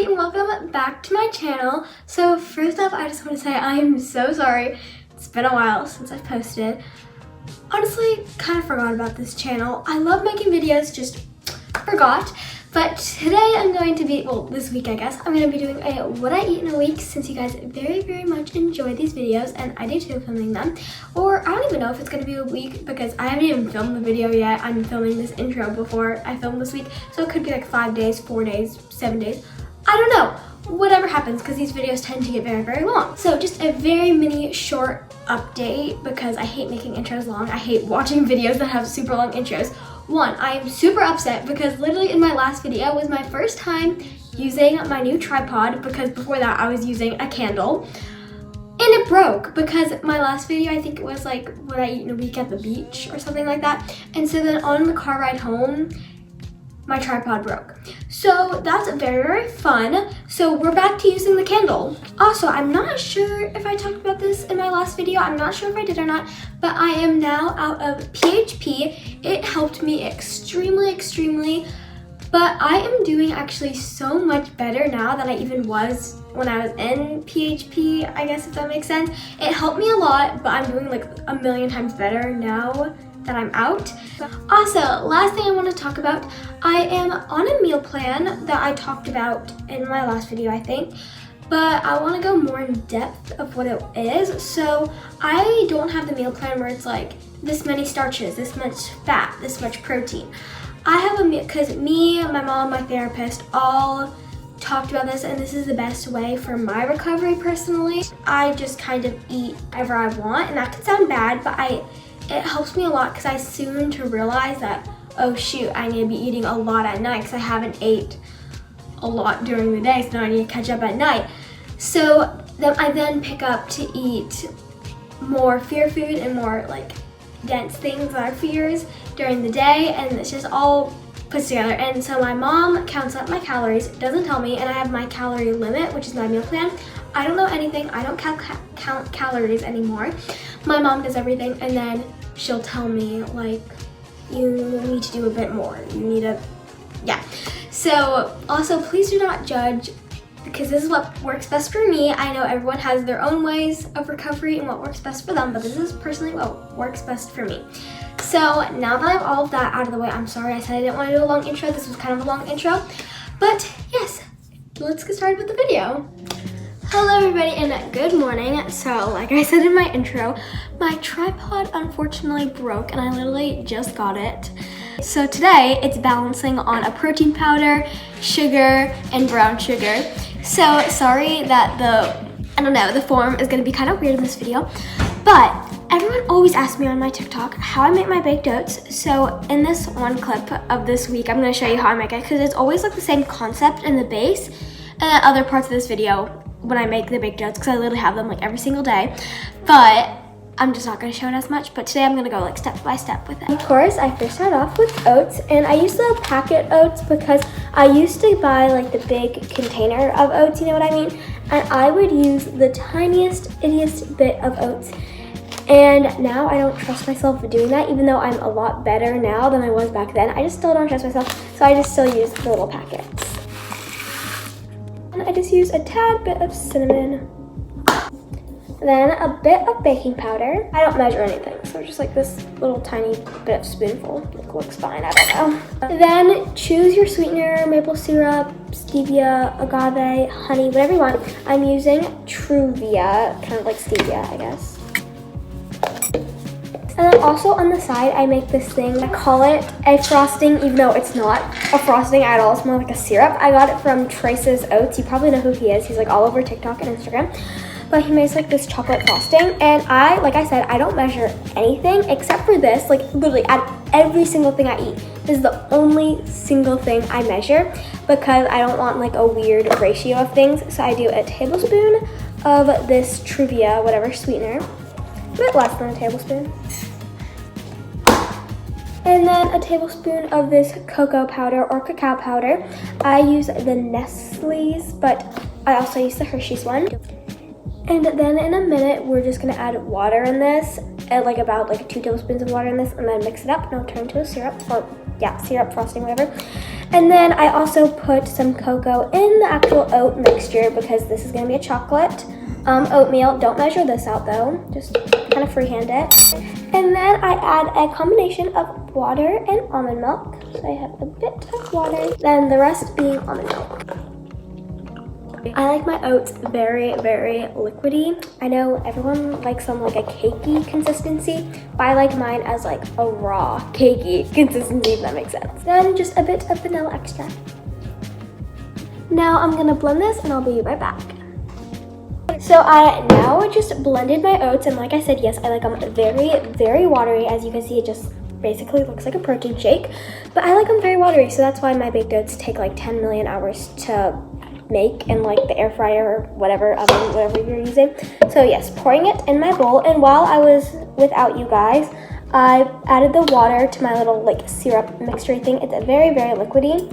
everybody and welcome back to my channel. So first off, I just want to say I am so sorry. It's been a while since I've posted. Honestly, kind of forgot about this channel. I love making videos, just forgot. But today I'm going to be, well, this week I guess, I'm going to be doing a what I eat in a week since you guys very much enjoy these videos and I do too filming them. Or I don't even know if it's going to be a week because I haven't even filmed the video yet. I'm filming this intro before I film this week. So it could be like 5 days, 4 days, 7 days. I don't know. Whatever happens because these videos tend to get very long. So just a very mini short update because I hate making intros long. I hate watching videos that have super long intros. One, I am super upset because literally in my last video was my first time using my new tripod because before that I was using a candle and it broke because my last video, I think it was like what I eat in a week at the beach or something like that. And so then on the car ride home, my tripod broke. So that's very fun. So we're back to using the candle. Also, I'm not sure if I talked about this in my last video. I'm not sure if I did or not, but I am now out of PHP. It helped me extremely, but I am doing actually so much better now than I even was when I was in PHP, I guess if that makes sense. It helped me a lot, but I'm doing like a million times better now that I'm out. Also, last thing I want to talk about, I am on a meal plan that I talked about in my last video, I think, but I want to go more in depth of what it is. So I don't have the meal plan where it's like this many starches, this much fat, this much protein. I have a meal, because me, my mom, my therapist all talked about this, and this is the best way for my recovery personally. I just kind of eat whatever I want, and that could sound bad, but it helps me a lot because I soon to realize that, oh shoot, I need to be eating a lot at night because I haven't ate a lot during the day, so now I need to catch up at night. So then I then pick up to eat more fear food and more like dense things that are fears during the day, and it's just all put together. And so my mom counts up my calories, doesn't tell me, and I have my calorie limit, which is my meal plan. I don't know anything, I don't count calories anymore. My mom does everything, and then she'll tell me like, you need to do a bit more, you need to, yeah. So also please do not judge because this is what works best for me. I know everyone has their own ways of recovery and what works best for them, but this is personally what works best for me. So now that I have all of that out of the way, I'm sorry I said I didn't want to do a long intro. This was kind of a long intro, but yes, let's get started with the video. Hello everybody and good morning. So like I said in my intro, my tripod unfortunately broke and I literally just got it. So today it's balancing on a protein powder, sugar, and brown sugar. So sorry that the form is gonna be kind of weird in this video, but everyone always asks me on my TikTok how I make my baked oats. So in this one clip of this week, I'm gonna show you how I make it because it's always like the same concept in the base and other parts of this video when I make the baked oats because I literally have them like every single day, but I'm just not going to show it as much. But today I'm going to go like step by step with it. Of course, I first start off with oats, and I use the packet oats because I used to buy like the big container of oats, you know what I mean? And I would use the ittiest bit of oats. And now I don't trust myself for doing that, even though I'm a lot better now than I was back then. I just still don't trust myself, so I just still use the little packets. And I just use a tad bit of cinnamon. Then a bit of baking powder. I don't measure anything, so just like this little tiny bit of spoonful. It looks fine, I don't know. Then choose your sweetener, maple syrup, stevia, agave, honey, whatever you want. I'm using Truvia, kind of like stevia, I guess. And then also on the side, I make this thing. I call it a frosting, even though it's not a frosting at all. It's more like a syrup. I got it from Trace's Oats. You probably know who he is. He's like all over TikTok and Instagram. But he makes like this chocolate frosting. And like I said, I don't measure anything except for this. Like literally at every single thing I eat. This is the only single thing I measure because I don't want like a weird ratio of things. So I do a tablespoon of this Truvia, whatever sweetener. A bit less than a tablespoon. And then a tablespoon of this cocoa powder or cacao powder. I use the Nestle's, but I also use the Hershey's one. And then in a minute, we're just gonna add water in this, and about 2 tablespoons of water in this, and then mix it up, and it'll turn to a syrup, or yeah, syrup, frosting, whatever. And then I also put some cocoa in the actual oat mixture because this is gonna be a chocolate oatmeal. Don't measure this out though, just kind of freehand it. And then I add a combination of water and almond milk. So I have a bit of water, then the rest being almond milk. I like my oats very, very liquidy. I know everyone likes some like a cakey consistency, but I like mine as like a raw cakey consistency, if that makes sense. Then just a bit of vanilla extract. Now I'm gonna blend this and I'll be right back. So I now just blended my oats, and like I said, yes, I like them very, very watery. As you can see, it just basically looks like a protein shake, but I like them very watery, so that's why my baked oats take like 10 million hours to make in like the air fryer or whatever oven, whatever you're using. So yes, pouring it in my bowl, and while I was without you guys, I added the water to my little like syrup mixture thing. It's a very, very liquidy,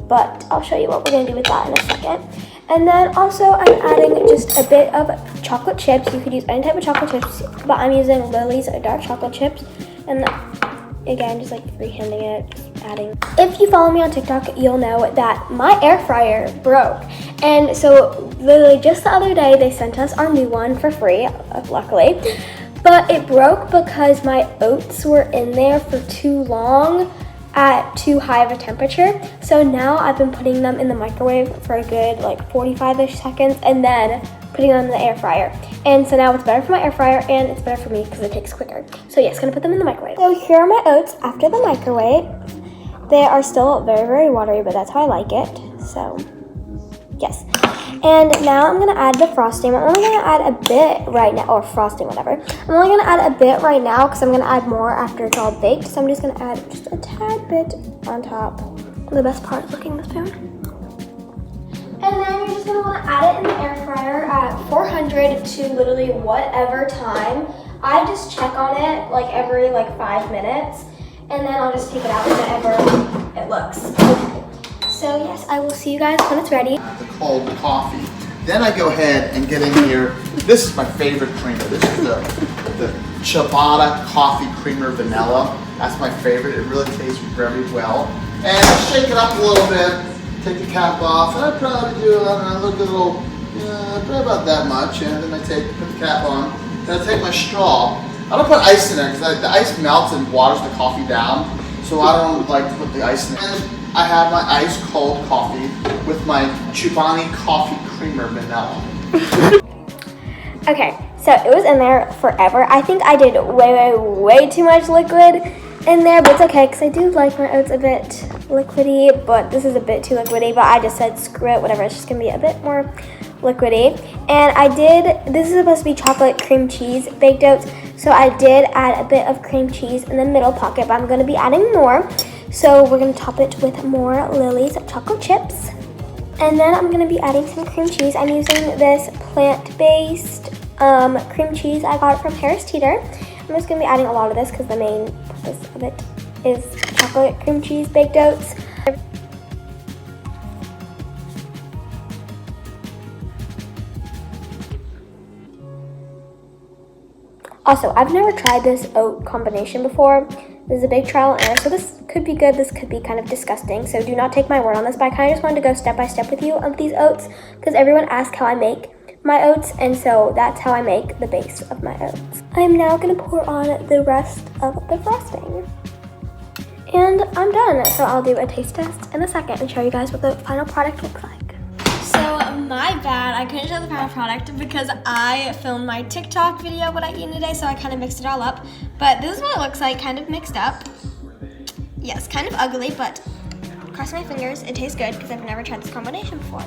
but I'll show you what we're gonna do with that in a second. And then also I'm adding just a bit of chocolate chips. You could use any type of chocolate chips, but I'm using Lily's dark chocolate chips. And again, just like freehanding it, just adding. If you follow me on TikTok, you'll know that my air fryer broke. And so literally just the other day, they sent us our new one for free, luckily. But it broke because my oats were in there for too long at too high of a temperature. So now I've been putting them in the microwave for a good like 45-ish seconds and then putting them in the air fryer. And so now it's better for my air fryer and it's better for me because it takes quicker. So yes, gonna put them in the microwave. So here are my oats after the microwave. They are still very, very watery, but that's how I like it. So yes. And now I'm gonna add the frosting. I'm only gonna add a bit right now, or frosting, whatever. I'm only gonna add a bit right now because I'm gonna add more after it's all baked. So I'm just gonna add just a tad bit on top. The best part is licking the spoon. And then you're just gonna wanna add it in the air fryer at 400 to literally whatever time. I just check on it like every like 5 minutes, and then I'll just take it out whenever it looks okay. So yes, I will see you guys when it's ready. The cold coffee. Then I go ahead and get in here. This is my favorite creamer. This is the ciabatta coffee creamer vanilla. That's my favorite. It really tastes very well. And I shake it up a little bit, take the cap off, and I probably do, I don't know, look a little, probably about that much. And then I put the cap on. Then I take my straw. I don't put ice in there because the ice melts and waters the coffee down. So I don't like to put the ice in there. I have my ice cold coffee with my Chobani coffee creamer vanilla. Okay, so it was in there forever. I think I did way too much liquid in there, but it's okay because I do like my oats a bit liquidy, but this is a bit too liquidy, but I just said screw it, whatever, it's just gonna be a bit more liquidy. And this is supposed to be chocolate cream cheese baked oats, so I did add a bit of cream cheese in the middle pocket, but I'm gonna be adding more. So we're gonna top it with more Lily's chocolate chips. And then I'm gonna be adding some cream cheese. I'm using this plant-based cream cheese. I got it from Harris Teeter. I'm just gonna be adding a lot of this because the main purpose of it is chocolate cream cheese baked oats. Also, I've never tried this oat combination before. This is a big trial and error, so this could be good, this could be kind of disgusting, so do not take my word on this, but I kind of just wanted to go step by step with you of these oats, because everyone asks how I make my oats, and so that's how I make the base of my oats. I am now going to pour on the rest of the frosting. And I'm done, so I'll do a taste test in a second and show you guys what the final product looks like. So my bad, I couldn't show the final product because I filmed my TikTok video of what I eaten today, so I kind of mixed it all up. But this is what it looks like, kind of mixed up. Yes, kind of ugly, but cross my fingers, it tastes good because I've never tried this combination before.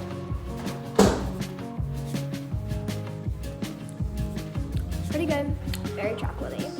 Pretty good, very chocolatey.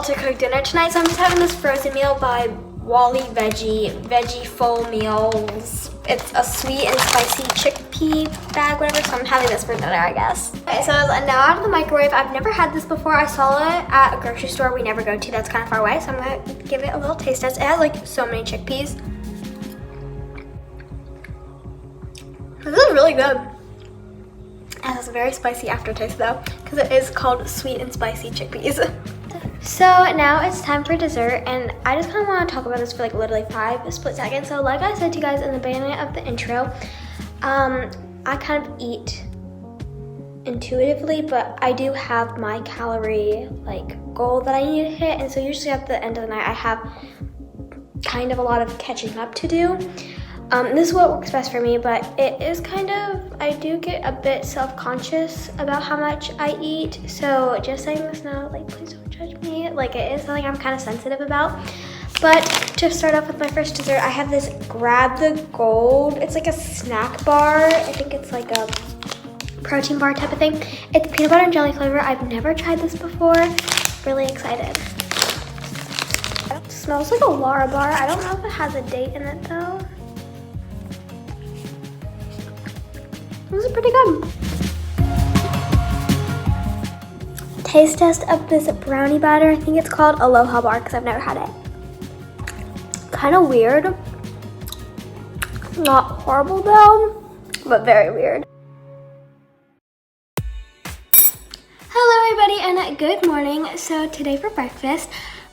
to cook dinner tonight, so I'm just having this frozen meal by Wally Veggie Full Meals. It's a sweet and spicy chickpea bag, whatever, so I'm having this for dinner, I guess. Okay, so it's now out of the microwave. I've never had this before. I saw it at a grocery store we never go to that's kind of far away, so I'm gonna give it a little taste test. It has like so many chickpeas. This is really good. It has a very spicy aftertaste though, because it is called sweet and spicy chickpeas. So now it's time for dessert, and I just kind of want to talk about this for like literally 5 split seconds. So like I said to you guys in the beginning of the intro, I kind of eat intuitively, but I do have my calorie like goal that I need to hit, and so usually at the end of the night I have kind of a lot of catching up to do. This is what works best for me, but it is kind of, I do get a bit self-conscious about how much I eat, so just saying this now, like, please don't judge me. Like, it is something I'm kind of sensitive about. But to start off with my first dessert, I have this Grab the Gold. It's like a snack bar. I think it's like a protein bar type of thing. It's peanut butter and jelly flavor. I've never tried this before. Really excited. It smells like a Lara bar. I don't know if it has a date in it though. This is pretty good. Taste test of this brownie batter. I think it's called Aloha Bar because I've never had it. Kind of weird. Not horrible though, but very weird. Hello everybody and good morning. So today for breakfast,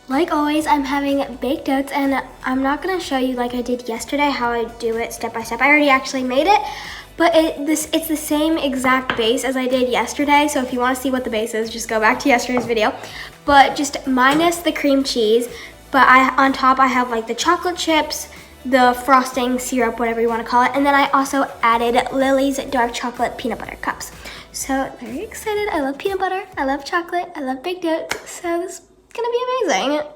like always, I'm having baked oats, and I'm not gonna show you like I did yesterday how I do it step by step. I already actually made it. But it's the same exact base as I did yesterday, so if you want to see what the base is, just go back to yesterday's video. But just minus the cream cheese, but on top I have like the chocolate chips, the frosting, syrup, whatever you want to call it, and then I also added Lily's dark chocolate peanut butter cups. So very excited. I love peanut butter, I love chocolate, I love baked oats, so this is gonna be amazing.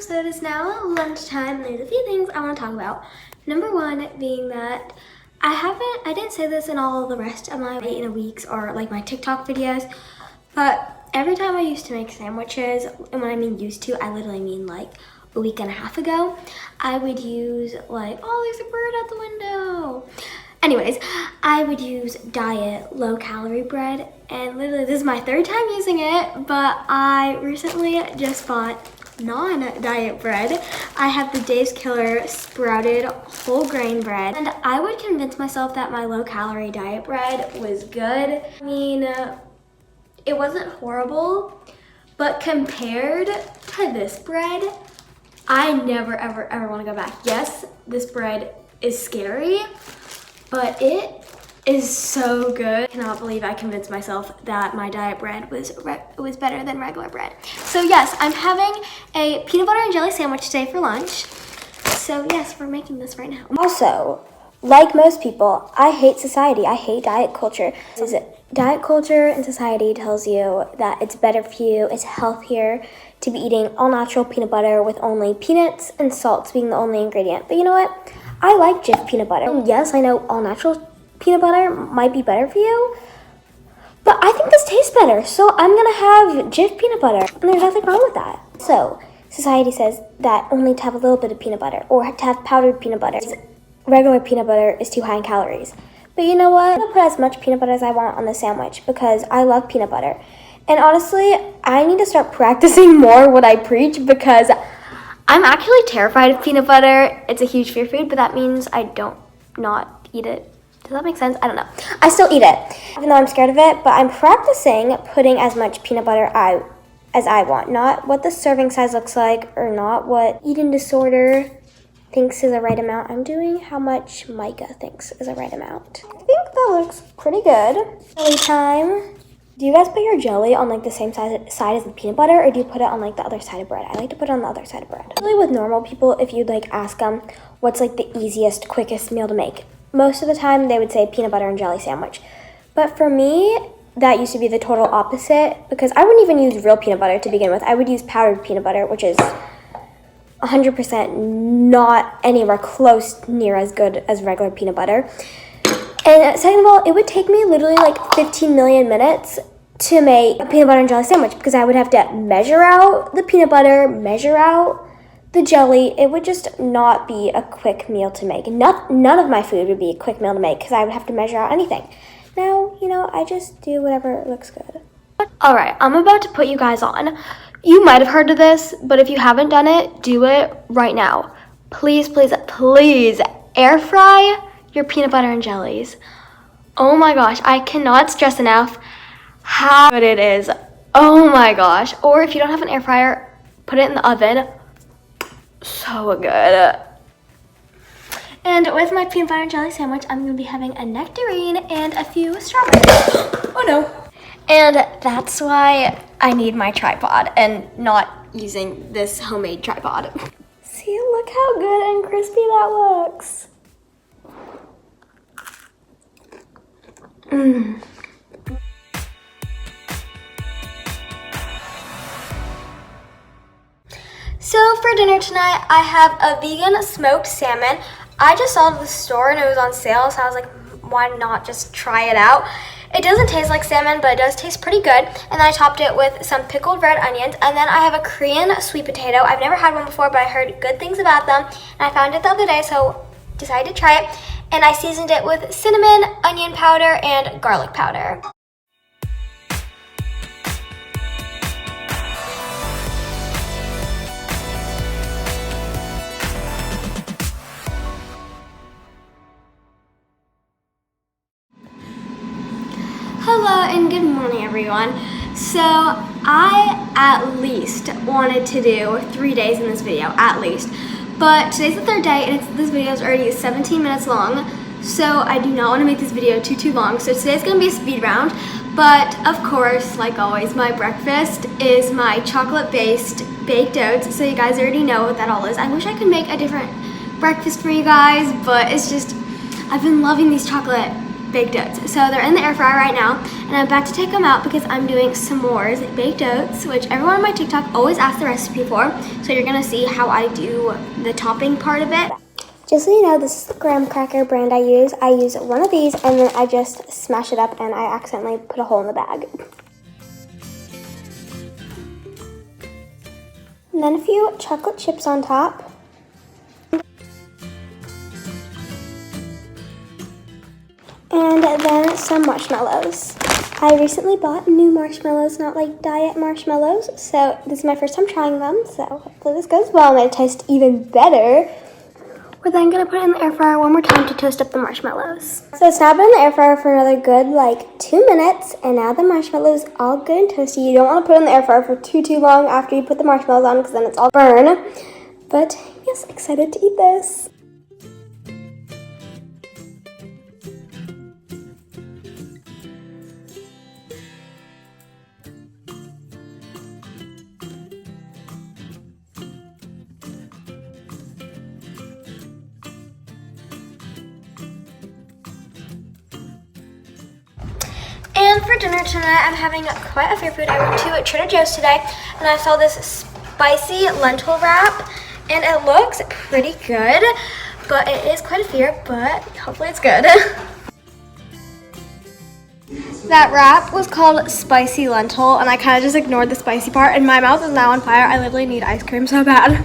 So it is now lunchtime, and there's a few things I want to talk about. Number one being that I didn't say this in all of the rest of my in a weeks or like my TikTok videos, but every time I used to make sandwiches, and when I mean used to, I literally mean like a week and a half ago, I would use like, oh, there's a bird at the window. Anyways, I would use diet low calorie bread, and literally this is my 3rd time using it, but I recently just bought non-diet bread. I have the Dave's Killer sprouted whole grain bread, and I would convince myself that my low calorie diet bread was good. I mean, it wasn't horrible, but compared to this bread, I never ever want to go back. Yes, this bread is scary, but it is so good. I cannot believe I convinced myself that my diet bread was better than regular bread. So yes, I'm having a peanut butter and jelly sandwich today for lunch. So yes, we're making this right now. Also, like most people, I hate society. I hate diet culture. Diet culture and society tells you that it's better for you, it's healthier to be eating all natural peanut butter with only peanuts and salts being the only ingredient. But you know what? I like Jif peanut butter. And yes, I know all natural peanut butter might be better for you, but I think this tastes better, so I'm gonna have Jif peanut butter, and there's nothing wrong with that. So society says that only to have a little bit of peanut butter or to have powdered peanut butter, regular peanut butter is too high in calories. But you know what? I'm gonna put as much peanut butter as I want on the sandwich because I love peanut butter. And honestly, I need to start practicing more what I preach because I'm actually terrified of peanut butter. It's a huge fear food, but that means I don't not eat it. Does that make sense? I don't know. I still eat it, even though I'm scared of it, but I'm practicing putting as much peanut butter as I want. Not what the serving size looks like, or not what eating disorder thinks is a right amount. I'm doing how much Mika thinks is a right amount. I think that looks pretty good. Jelly time. Do you guys put your jelly on like the same side as the peanut butter, or do you put it on like the other side of bread? I like to put it on the other side of bread. Really with normal people, if you'd like ask them what's like the easiest, quickest meal to make, most of the time they would say peanut butter and jelly sandwich. But for me, that used to be the total opposite because I wouldn't even use real peanut butter to begin with. I would use powdered peanut butter, which is 100% not anywhere close near as good as regular peanut butter. And second of all, it would take me literally like 15 million minutes to make a peanut butter and jelly sandwich because I would have to measure out the peanut butter, measure out the jelly. It would just not be a quick meal to make. None of my food would be a quick meal to make because I would have to measure out anything. Now, I just do whatever looks good. All right, I'm about to put you guys on. You might have heard of this, but if you haven't done it, do it right now. Please, please, please air fry your peanut butter and jellies. Oh my gosh, I cannot stress enough how good it is. Oh my gosh. Or if you don't have an air fryer, put it in the oven. So good. And with my peanut butter and jelly sandwich, I'm gonna be having a nectarine and a few strawberries. Oh no. And that's why I need my tripod and not using this homemade tripod. See, look how good and crispy that looks. So for dinner tonight, I have a vegan smoked salmon. I just saw it at the store and it was on sale, so I was like, why not just try it out? It doesn't taste like salmon, but it does taste pretty good. And then I topped it with some pickled red onions. And then I have a Korean sweet potato. I've never had one before, but I heard good things about them. And I found it the other day, so decided to try it. And I seasoned it with cinnamon, onion powder, and garlic powder. Hello and good morning, everyone. So I at least wanted to do 3 days in this video, at least. But today's the third day and this video is already 17 minutes long. So I do not want to make this video too long. So today's going to be a speed round. But of course, like always, my breakfast is my chocolate-based baked oats. So you guys already know what that all is. I wish I could make a different breakfast for you guys, but it's just, I've been loving these chocolate baked oats. So they're in the air fryer right now, and I'm about to take them out because I'm doing s'mores baked oats, which everyone on my TikTok always asks the recipe for. So you're gonna see how I do the topping part of it. Just so you know, this is the graham cracker brand I use. I use one of these and then I just smash it up and I accidentally put a hole in the bag. And then a few chocolate chips on top. And then some marshmallows. I recently bought new marshmallows, not like diet marshmallows. So this is my first time trying them. So hopefully this goes well and they taste even better. We're then gonna put it in the air fryer one more time to toast up the marshmallows. So it's now been in the air fryer for another good 2 minutes. And now the marshmallows all good and toasty. You don't wanna put it in the air fryer for too long after you put the marshmallows on because then it's all burn. But yes, excited to eat this. And for dinner tonight, I'm having quite a fair food. I went to Trader Joe's today, and I saw this spicy lentil wrap, and it looks pretty good, but it is quite a fear, but hopefully it's good. That wrap was called spicy lentil, and I kind of just ignored the spicy part, and my mouth is now on fire. I literally need ice cream so bad.